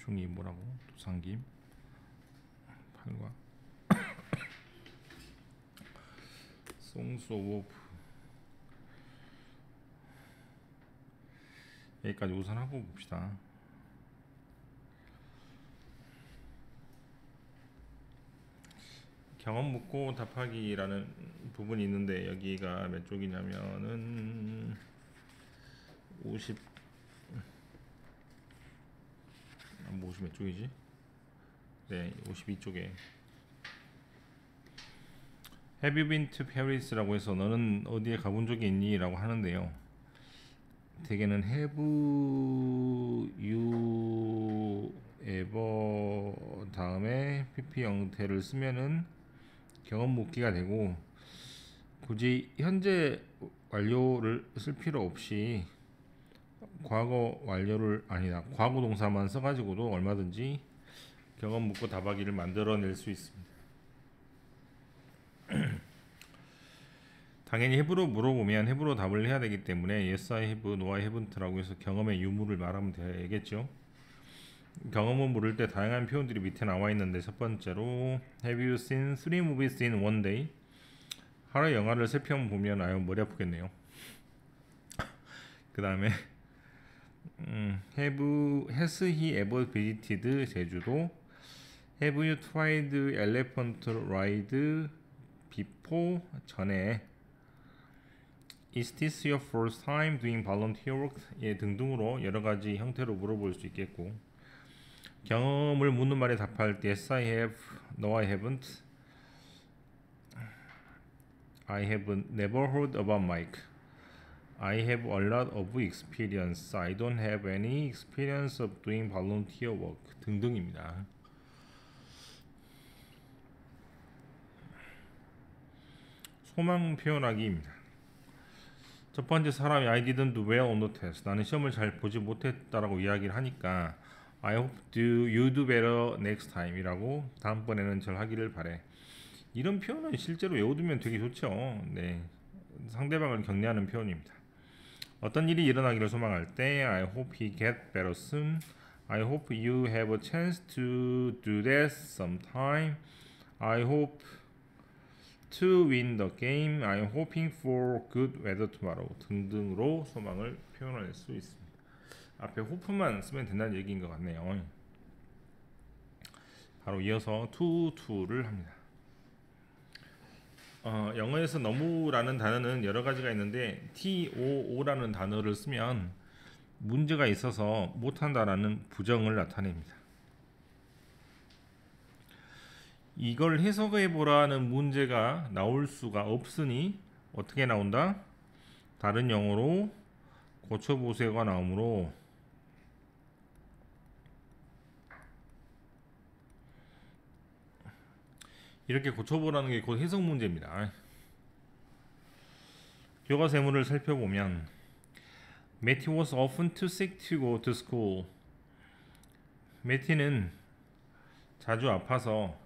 중이 뭐라고? 도상김 8과 송스 오브 여기까지 우선 하고 봅시다. 경험 묻고 답하기라는 부분이 있는데 여기가 몇 쪽이냐면은 50 몇 쪽이지? 네, 52쪽에 Have you been to Paris라고 해서 너는 어디에 가본 적이 있니? 라고 하는데요. 대개는 Have you ever 다음에 PP 형태를 쓰면은 경험 묻기가 되고 굳이 현재 완료를 쓸 필요 없이 과거 완료를 아니다 과거 동사만 써가지고도 얼마든지 경험 묻고 답하기를 만들어낼 수 있습니다. 당연히 have로 물어보면 have로 답을 해야 되기 때문에 yes I have, no I haven't라고 해서 경험의 유무를 말하면 되겠죠. 경험을 물을 때 다양한 표현들이 밑에 나와 있는데 첫 번째로 Have you seen 3 movies in one day? 하루에 영화를 3편 보면 아유 머리 아프겠네요. 그 다음에 has he ever visited 제주도? Have you tried elephant ride before? 전에 Is this your first time doing volunteer work? 예, 등등으로 여러가지 형태로 물어볼 수 있겠고 경험을 묻는 말에 답할 때 Yes I have, No I haven't, I have never heard about Mike, I have a lot of experience, I don't have any experience of doing volunteer work 등등입니다. 소망 표현하기입니다. 첫 번째 사람이 I didn't do well on the test. 나는 시험을 잘 보지 못했다라고 이야기를 하니까 I hope you do better next time 이라고 다음번에는 잘 하기를 바래. 이런 표현은 실제로 외워두면 되게 좋죠. 네, 상대방을 격려하는 표현입니다. 어떤 일이 일어나기를 소망할 때 I hope he get better soon. I hope you have a chance to do that sometime. I hope to win the game. I'm hoping for good weather tomorrow 등등으로 소망을 표현할 수 있습니다. 앞에 hope만 쓰면 된다는 얘기인 것 같네요. 바로 이어서 to를 합니다. 영어에서 너무라는 단어는 여러 가지가 있는데 too라는 단어를 쓰면 문제가 있어서 못한다라는 부정을 나타냅니다. 이걸 해석해 보라는 문제가 나올 수가 없으니 어떻게 나온다? 다른 영어로 고쳐보세요가 나오므로 이렇게 고쳐보라는 게 곧 해석 문제입니다. 교과서문을 살펴보면 Matty was often too sick to go to school. 매티는 자주 아파서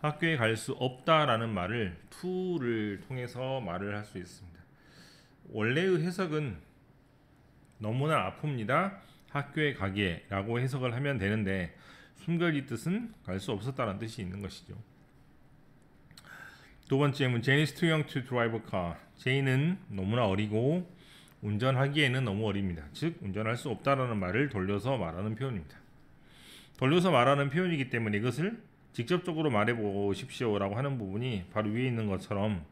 학교에 갈 수 없다라는 말을 to를 통해서 말을 할 수 있습니다. 원래의 해석은 너무나 아픕니다. 학교에 가기에 라고 해석을 하면 되는데 숨겨진 뜻은 갈 수 없었다는 뜻이 있는 것이죠. 두 번째 문제 Jane is too young to drive a car. 제이는 너무나 어리고 운전하기에는 너무 어립니다. 즉 운전할 수 없다라는 말을 돌려서 말하는 표현입니다. 돌려서 말하는 표현이기 때문에 이것을 직접적으로 말해보십시오 라고 하는 부분이 바로 위에 있는 것처럼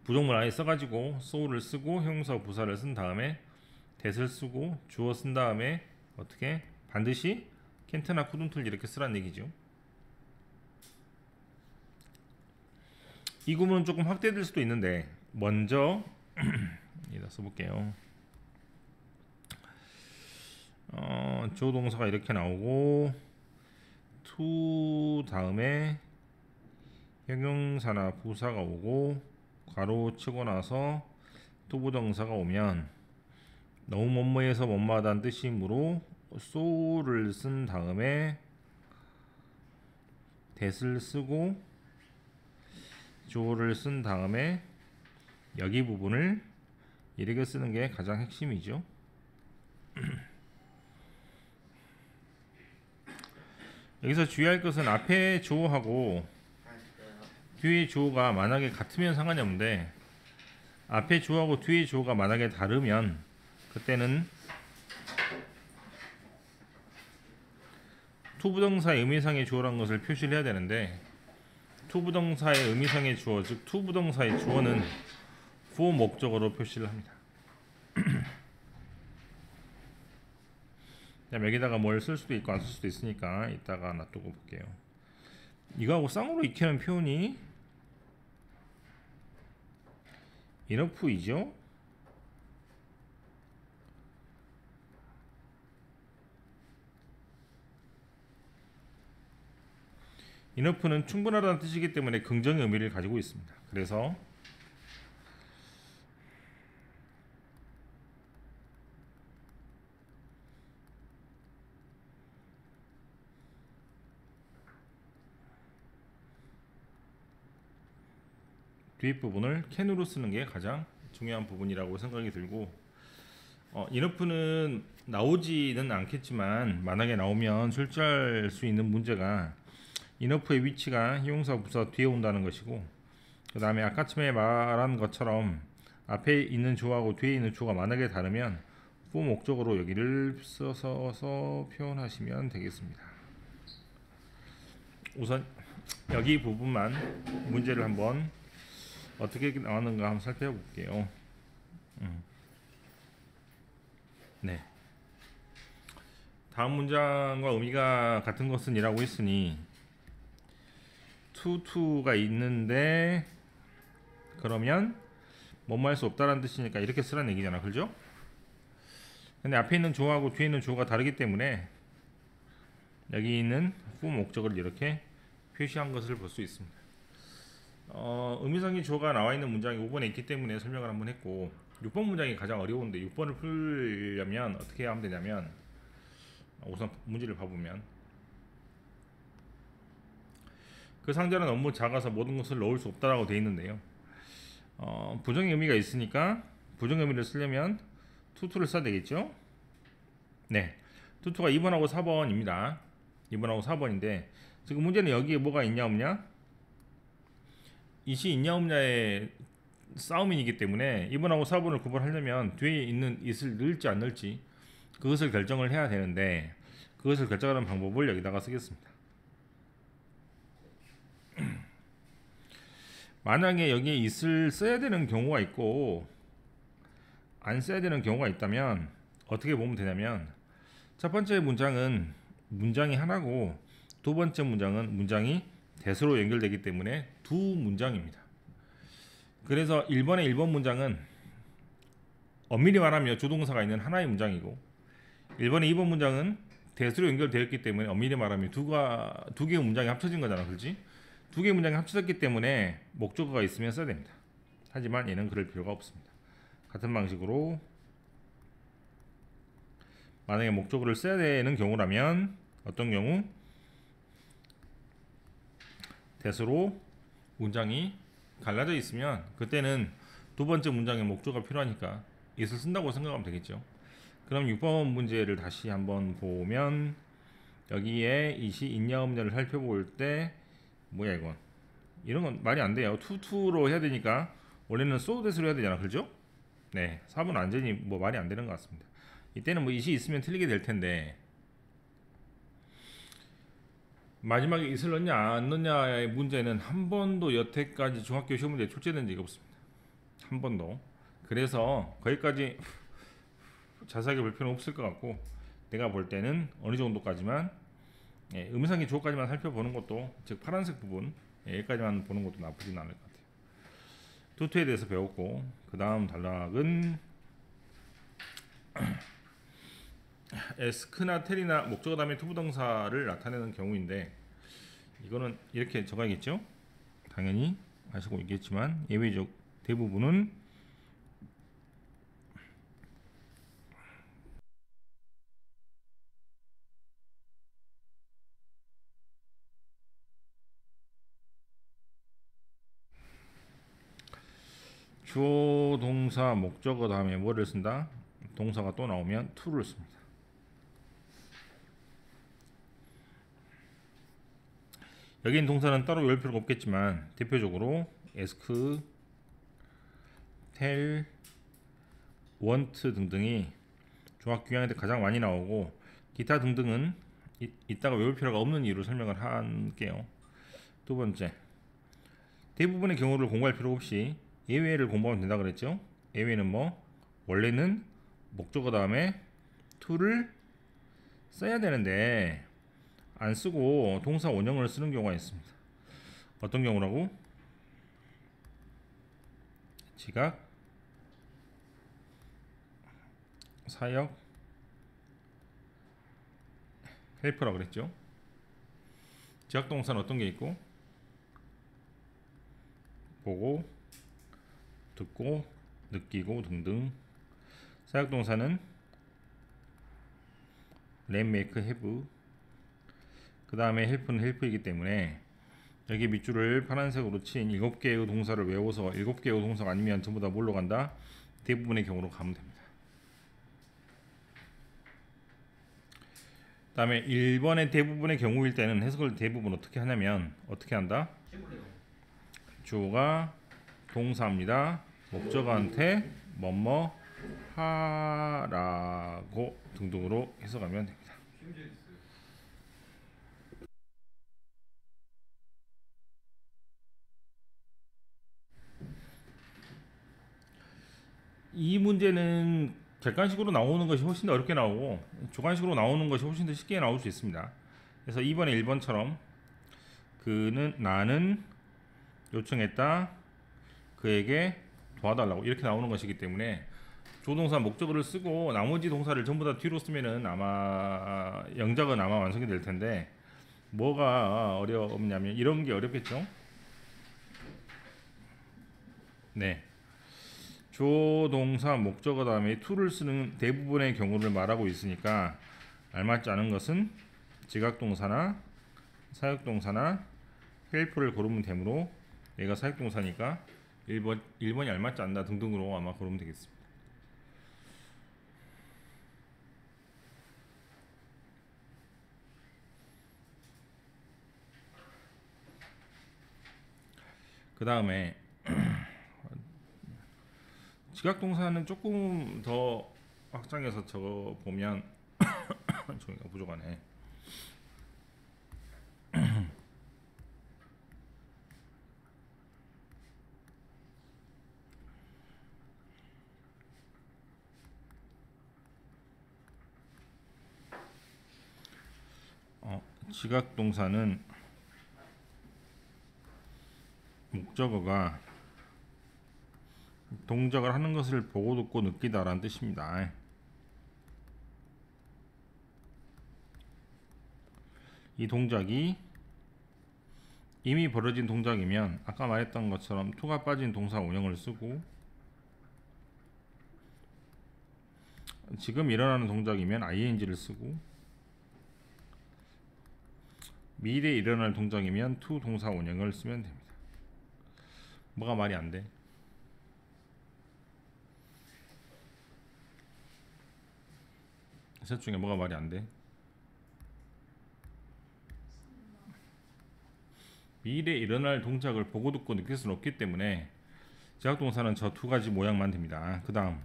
부정문 아예 써가지고 so를 쓰고 형용사 부사를 쓴 다음에 that을 쓰고 주어 쓴 다음에 어떻게 반드시 can't나 couldn't 이렇게 쓰란 얘기죠. 이 구문은 조금 확대될 수도 있는데 먼저 여기다 써볼게요. 주어 동사가 이렇게 나오고 to 다음에 형용사나 부사가 오고 괄호 치고 나서 to 부정사가 오면 너무 뭐뭐해서 뭐뭐하다는 뜻이므로 so를 쓴 다음에 that을 쓰고 주어를 쓴 다음에 여기 부분을 이렇게 쓰는 게 가장 핵심이죠. 여기서 주의할 것은 앞에 주어하고 뒤에 주어가 만약에 같으면 상관이 없는데 앞에 주어하고 뒤에 주어가 만약에 다르면 그때는 투부정사의 의미상의 주어라는 것을 표시를 해야 되는데 투부정사의 의미상의 주어 즉 투부정사의 주어는 for 목적어로 표시를 합니다. 여기다가 뭘 쓸 수도 있고 안 쓸 수도 있으니까 이따가 놔두고 볼게요. 이거하고 쌍으로 익히는 표현이 enough이죠. enough는 충분하다는 뜻이기 때문에 긍정의 의미를 가지고 있습니다. 그래서 뒷부분을 can으로 쓰는 게 가장 중요한 부분이라고 생각이 들고 enough는 나오지는 않겠지만 만약에 나오면 출제할 수 있는 문제가 enough의 위치가 형용사 부사 뒤에 온다는 것이고 그 다음에 아까쯤에 말한 것처럼 앞에 있는 주어하고 뒤에 있는 주어가 만약에 다르면 for 목적으로 여기를 써서 표현하시면 되겠습니다. 우선 여기 부분만 문제를 한번 어떻게 나왔는가 한번 살펴볼게요. 네. 다음 문장과 의미가 같은 것은 이라고 했으니 투가 있는데 그러면 뭐뭐 할 수 없다라는 뜻이니까 이렇게 쓰라는 얘기잖아. 그죠? 근데 앞에 있는 주어하고 뒤에 있는 주어가 다르기 때문에 여기 있는 for 목적을 이렇게 표시한 것을 볼 수 있습니다. 의미상의 주어가 나와 있는 문장이 5번에 있기 때문에 설명을 한번 했고 6번 문장이 가장 어려운데 6번을 풀려면 어떻게 하면 되냐면 우선 문제를 봐보면 그 상자는 너무 작아서 모든 것을 넣을 수 없다라고 되어 있는데요. 부정의 의미가 있으니까 부정의 의미를 쓰려면 투를 써야 되겠죠. 네, 투가 2번하고 4번입니다. 2번하고 4번인데 지금 문제는 여기에 뭐가 있냐 없냐? it이 있냐 없냐의 싸움이기 때문에 2번하고 4번을 구분하려면 뒤에 있는 it을 넣을지 안 넣을지 그것을 결정을 해야 되는데 그것을 결정하는 방법을 여기다가 쓰겠습니다. 만약에 여기에 it을 써야 되는 경우가 있고 안 써야 되는 경우가 있다면 어떻게 보면 되냐면 첫 번째 문장은 문장이 하나고 두 번째 문장은 문장이 대수로 연결되기 때문에 두 문장입니다. 그래서 1번의 1번 문장은 엄밀히 말하면 주동사가 있는 하나의 문장이고 1번의 2번 문장은 대수로 연결되었기 때문에 엄밀히 말하면 두 개의 문장이 합쳐진 거잖아. 그렇지? 두 개의 문장이 합쳐졌기 때문에 목적어가 있으면 써야 됩니다. 하지만 얘는 그럴 필요가 없습니다. 같은 방식으로 만약에 목적어를 써야 되는 경우라면 어떤 경우? 대수로 문장이 갈라져 있으면 그때는 두 번째 문장에 목적어가 필요하니까 it을 쓴다고 생각하면 되겠죠. 그럼 6번 문제를 다시 한번 보면 여기에 it이 있냐 없냐를 살펴볼 때 뭐야 이건 이런 건 말이 안 돼요. 투로 해야 되니까 원래는 so that으로 해야 되잖아. 그렇죠? 네, 4번 완전히 뭐 말이 안 되는 것 같습니다. 이때는 뭐 it이 있으면 틀리게 될 텐데 마지막에 it을 넣냐 안 넣냐의 문제는 한 번도 여태까지 중학교 시험 문제에 출제된 적이 없습니다. 한 번도. 그래서 거기까지 자세하게 볼 필요는 없을 것 같고 내가 볼 때는 어느 정도까지만 의미상의 주어까지만 살펴보는 것도 즉 파란색 부분 여기까지만 보는 것도 나쁘진 않을 것 같아요. 투투에 대해서 배웠고 그 다음 단락은 에스크나 텔이나 목적어 다음에 투부동사를 나타내는 경우인데 이거는 이렇게 적어야겠죠. 당연히 아시고 있겠지만 예외적 대부분은 주어 동사 목적어 다음에 뭐를 쓴다? 동사가 또 나오면 to를 씁니다. 여기 있는 동사는 따로 외울 필요가 없겠지만 대표적으로 ask, tell, want 등등이 종합 교양에 가장 많이 나오고 기타 등등은 이따가 외울 필요가 없는 이유로 설명을 할게요. 두 번째, 대부분의 경우를 공부할 필요 없이 예외를 공부하면 된다 그랬죠. 예외는 뭐? 원래는 목적어 다음에 to를 써야 되는데 안 쓰고 동사 원형을 쓰는 경우가 있습니다. 어떤 경우라고? 지각, 사역, 헬퍼라 그랬죠. 지각 동사는 어떤 게 있고? 보고, 듣고, 느끼고 등등. 사역 동사는 let, make, have. 그 다음에 헬프는 헬프이기 때문에 여기 밑줄을 파란색으로 친 7개의 동사를 외워서 7개의 동사가 아니면 전부 다 뭘로 간다? 대부분의 경우로 가면 됩니다. 그 다음에 1번의 대부분의 경우일 때는 해석을 대부분 어떻게 하냐면 어떻게 한다? 주어가 동사입니다. 목적어한테 뭐뭐 하라고 등등으로 해석하면 됩니다. 이 문제는 객관식으로 나오는 것이 훨씬 더 어렵게 나오고 주관식으로 나오는 것이 훨씬 더 쉽게 나올 수 있습니다. 그래서 2번에 1번처럼 나는 요청했다. 그에게 도와달라고 이렇게 나오는 것이기 때문에 조동사 목적어를 쓰고 나머지 동사를 전부 다 뒤로 쓰면은 아마 영작은 아마 완성이 될 텐데 뭐가 어렵냐면 이런 게 어렵겠죠. 네. 조동사 목적어 다음에 to를 쓰는 대부분의 경우를 말하고 있으니까 알맞지 않은 것은 지각동사나 사역동사나 help를 고르면 되므로 얘가 사역동사니까 1번이 알맞지 않다 등등으로 아마 고르면 되겠습니다. 그 다음에 지각동사는 조금 더 확장해서 적어 보면 종이가 부족하네. 지각동사는 목적어가 동작을 하는 것을 보고 듣고 느끼다 라는 뜻입니다. 이 동작이 이미 벌어진 동작이면 아까 말했던 것처럼 to가 빠진 동사 원형을 쓰고 지금 일어나는 동작이면 ing를 쓰고 미래에 일어날 동작이면 to 동사 원형을 쓰면 됩니다. 뭐가 말이 안 돼? 셋 중에 뭐가 말이 안 돼? 미래에 일어날 동작을 보고 듣고 느낄 수는 없기 때문에 지각동사는 저 두 가지 모양만 됩니다. 그 다음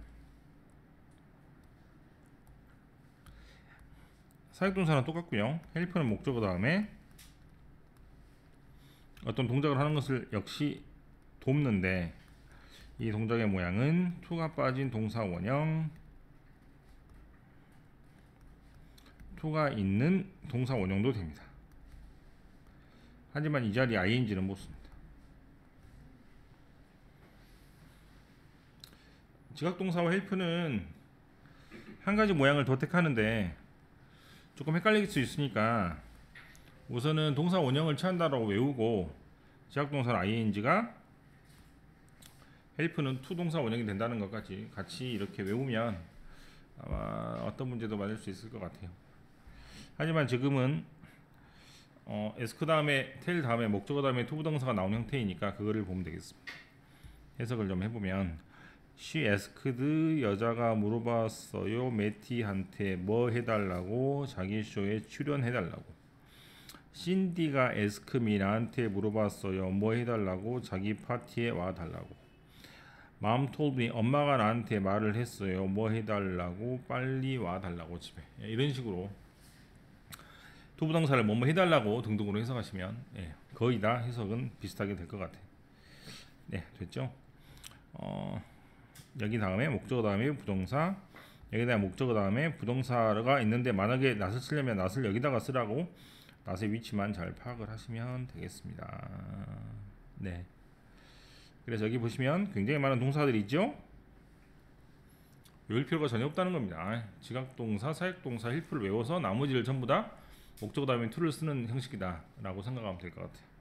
사역동사는 똑같고요. 헬프는 목적어 다음에 어떤 동작을 하는 것을 역시 돕는데 이 동작의 모양은 to가 빠진 동사 원형, to가 있는 동사 원형도 됩니다. 하지만 이 자리에 ing는 못 씁니다. 지각동사와 헬프는 한 가지 모양을 더 택하는데 조금 헷갈릴 수 있으니까 우선은 동사 원형을 취한다라고 외우고 지각동사는 ing가 헬프는 to 동사 원형이 된다는 것까지 같이 이렇게 외우면 아마 어떤 문제도 맞을 수 있을 것 같아요. 하지만 지금은 ask 다음에 tell 다음에 목적어 다음에 to 부동사가 나온 형태이니까 그거를 보면 되겠습니다. 해석을 좀 해보면 She asked 여자가 물어봤어요. 매티한테 뭐 해달라고? 자기 쇼에 출연해달라고. 신디가 에스크미 나한테 물어봤어요. 뭐 해달라고? 자기 파티에 와달라고. Mom told me 엄마가 나한테 말을 했어요. 뭐 해달라고? 빨리 와달라고 집에. 이런 식으로 투부정사를 뭐뭐 해달라고 등등으로 해석하시면 거의 다 해석은 비슷하게 될 것 같아요. 네, 됐죠? 여기 다음에 목적어 다음에 부동사, 여기다 목적어 다음에 부동사가 있는데 만약에 낫을 쓰려면 낫을 여기다가 쓰라고 낫의 위치만 잘 파악을 하시면 되겠습니다. 네. 그래서 여기 보시면 굉장히 많은 동사들이 있죠? 외울 필요가 전혀 없다는 겁니다. 지각동사, 사역동사, 힐프를 외워서 나머지를 전부 다 목적어 다음에 to를 쓰는 형식이다 라고 생각하면 될 것 같아요.